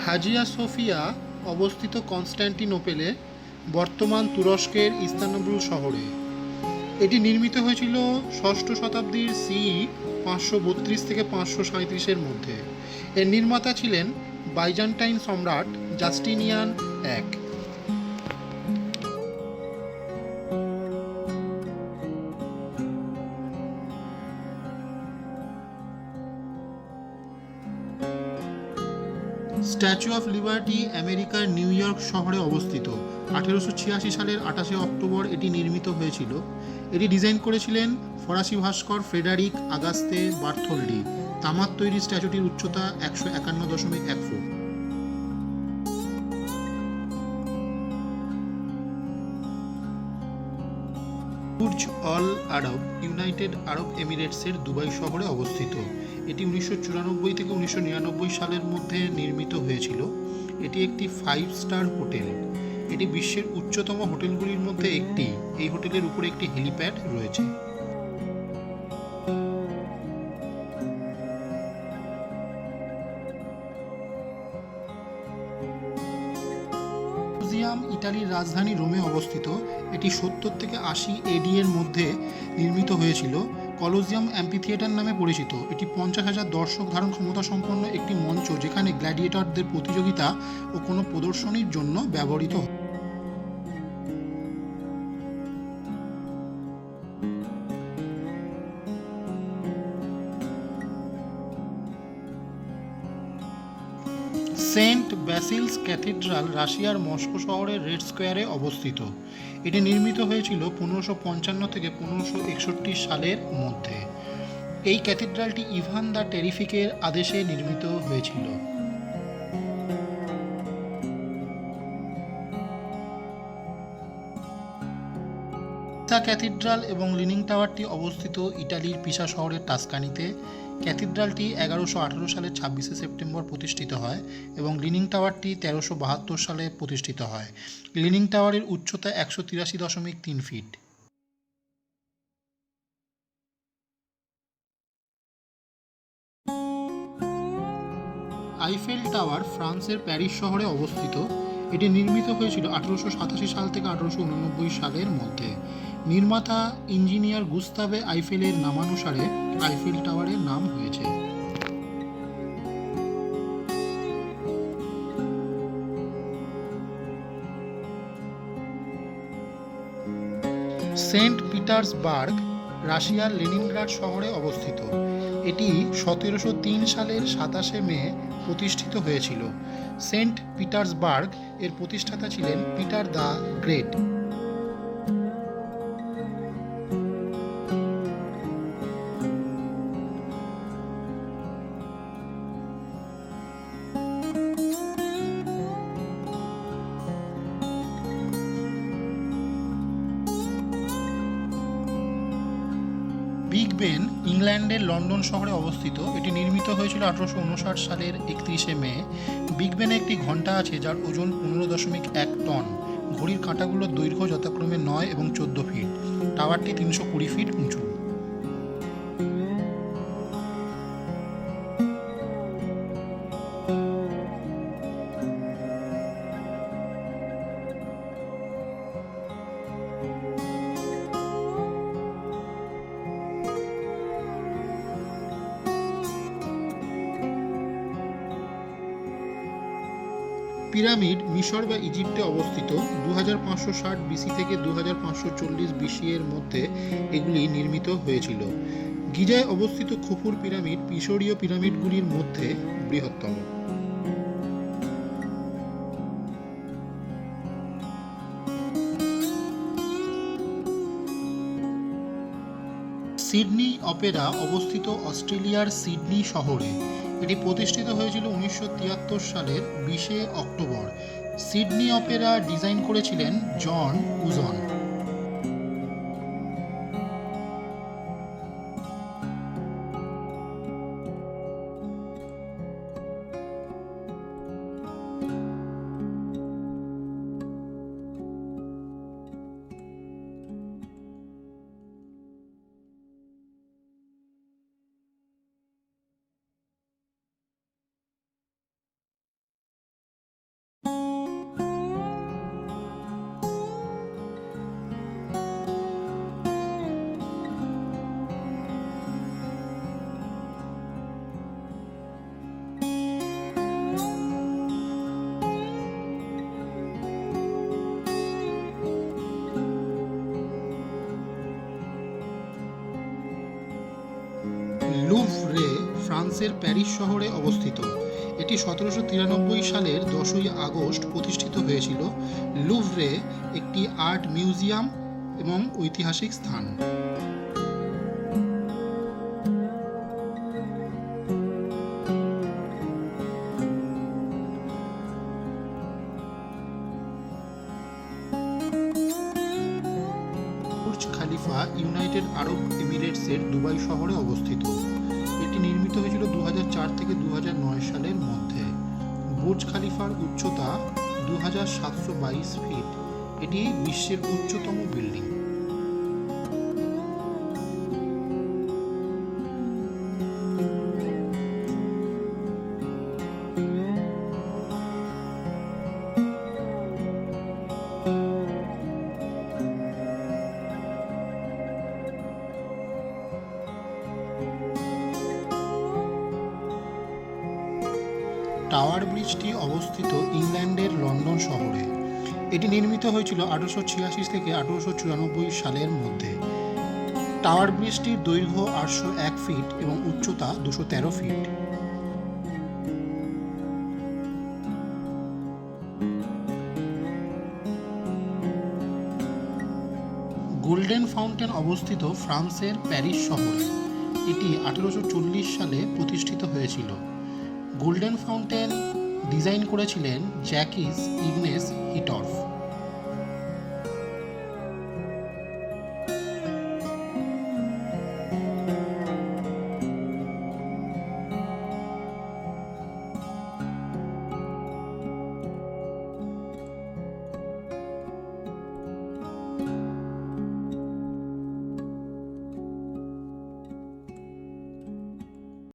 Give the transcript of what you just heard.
হাজিয়া Sophia অবস্থিত কনস্ট্যান্টিনোপেলে, বর্তমান তুরস্কের ইস্তানবুল শহরে। এটি নির্মিত হয়েছিল ষষ্ঠ শতাব্দীর সিই 532 থেকে 537-এর মধ্যে। এর নির্মাতা ছিলেন বাইজান্টাইন সম্রাট জাস্টিনিয়ান এক। স্ট্যাচু অফ লিবার্টি আমেরিকার নিউ ইয়র্ক শহরে অবস্থিত। 1886 সালের 28 অক্টোবর এটি নির্মিত হয়েছিল। এটি ডিজাইন করেছিলেন ফরাসি ভাস্কর ফ্রেডারিক আগাস্তে বার্থোলডি। তামার তৈরি স্ট্যাচুটির উচ্চতা 151.1 ফুট। বুর্জ অল আরব ইউনাইটেড আরব এমিরেটসের দুবাই শহরে অবস্থিত। এটি 1994 থেকে 1999 সালের মধ্যে নির্মিত হয়েছিল। এটি একটি 5 স্টার হোটেল। এটি বিশ্বের উচ্চতম হোটেলগুলির মধ্যে একটি। এই হোটেলের উপরে একটি হেলিপ্যাড রয়েছে। কলোজিয়াম ইতালির রাজধানী রোমে অবস্থিত। এটি 70 থেকে 80 এডি এর মধ্যে নির্মিত হয়েছিল। কলোজিয়াম অ্যাম্পিথিয়েটার নামে পরিচিত। এটি 50,000 দর্শক ধারণ ক্ষমতা সম্পন্ন একটি মঞ্চ, যেখানে গ্ল্যাডিয়েটরদের প্রতিযোগিতা ও কোনো প্রদর্শনীর জন্য ব্যবহৃত হয়। সেন্ট ব্যাসিলস ক্যাথিড্রাল রাশিয়ার মস্কো শহরের রেড স্কোয়ারে অবস্থিত। এটি নির্মিত হয়েছিল 1555 থেকে 1561 সালের মধ্যে। এই ক্যাথিড্রালটি ইভান দ্য টেরিফিকের আদেশে নির্মিত হয়েছিল। পিসা ক্যাথিড্রাল এবং লিনিং টাওয়ারটি অবস্থিত ইটালির পিসা শহরের টাস্কানিতে। ক্যাথিড্রালটি 1118 সালের 26শে সেপ্টেম্বর প্রতিষ্ঠিত হয় এবং লিনিং টাওয়ারটি 1372 সালে প্রতিষ্ঠিত হয়। লিনিং টাওয়ারের উচ্চতা 183.3 ফিট। আইফেল টাওয়ার ফ্রান্সের প্যারিস শহরে অবস্থিত। এটি নির্মিত হয়েছিল 1887 সাল থেকে 1889 সালের মধ্যে। নির্মাতা ইঞ্জিনিয়ার গুস্তাভে আইফেলের নামানুসারে আইফেল টাওয়ারের নাম হয়েছে। সেন্ট পিটার্সবার্গ রাশিয়ার লেনিনগ্রাড শহরে অবস্থিত। এটি 1703 সালের 27শে মে প্রতিষ্ঠিত হয়েছিল। সেন্ট পিটার্সবার্গ এর প্রতিষ্ঠাতা ছিলেন Peter the great. Big Ben ইংল্যান্ডের লন্ডন শহরে অবস্থিত। এটি নির্মিত হয়েছিল 1859 সালের 31শে মে। বিগ বেনে একটি ঘণ্টা আছে যার ওজন 15.1 টন। ঘড়ির কাঁটাগুলোর দৈর্ঘ্য যথাক্রমে 9 এবং 14 ফিট। টাওয়ারটি 320 ফিট উঁচু। পিরামিড মিশর বা ইজিপ্টে অবস্থিত। 2560 বিসি থেকে 2540 বিসি এর মধ্যে এগুলি নির্মিত হয়েছিল। গিজায় অবস্থিত খুফুর পিরামিড মিশরীয় পিরামিডগুলির মধ্যে বৃহত্তম। সিডনি অপেরা অবস্থিত অস্ট্রেলিয়ার সিডনি শহরে। এটি প্রতিষ্ঠিত হয়েছিল 1973 সালের 20শে অক্টোবর। সিডনি অপেরা ডিজাইন করেছিলেন জন উজন। লুভরে ফ্রান্সের প্যারিস শহরে অবস্থিত। এটি 1793 সালের 10ই আগস্ট প্রতিষ্ঠিত হয়েছিল। লুভরে একটি আর্ট মিউজিয়াম এবং ঐতিহাসিক স্থান। বুর্জ খালিফা ইউনাইটেড আরব এমিরেটসের দুবাই শহরে অবস্থিত। এটি নির্মিত হয়েছিল 2004 থেকে 2009 সালের মধ্যে। বুর্জ খালিফার উচ্চতা 2722 ফিট। এটি বিশ্বের উচ্চতম বিল্ডিং। টাওয়ার ব্রিজটি অবস্থিত ইংল্যান্ডের লন্ডন শহরে। এটি নির্মিত হয়েছিল 1886 থেকে 1894 সালের মধ্যে। টাওয়ার ব্রিজটির দৈর্ঘ্য 801 ফিট এবং উচ্চতা 213 ফিট। গোল্ডেন ফাউন্টেন অবস্থিত ফ্রান্সের প্যারিস শহরে। এটি 1840 সালে প্রতিষ্ঠিত হয়েছিল। গোল্ডেন ফাউন্টেন ডিজাইন করেছিলেন জ্যাকিস ইগনেস হিটর্ফ।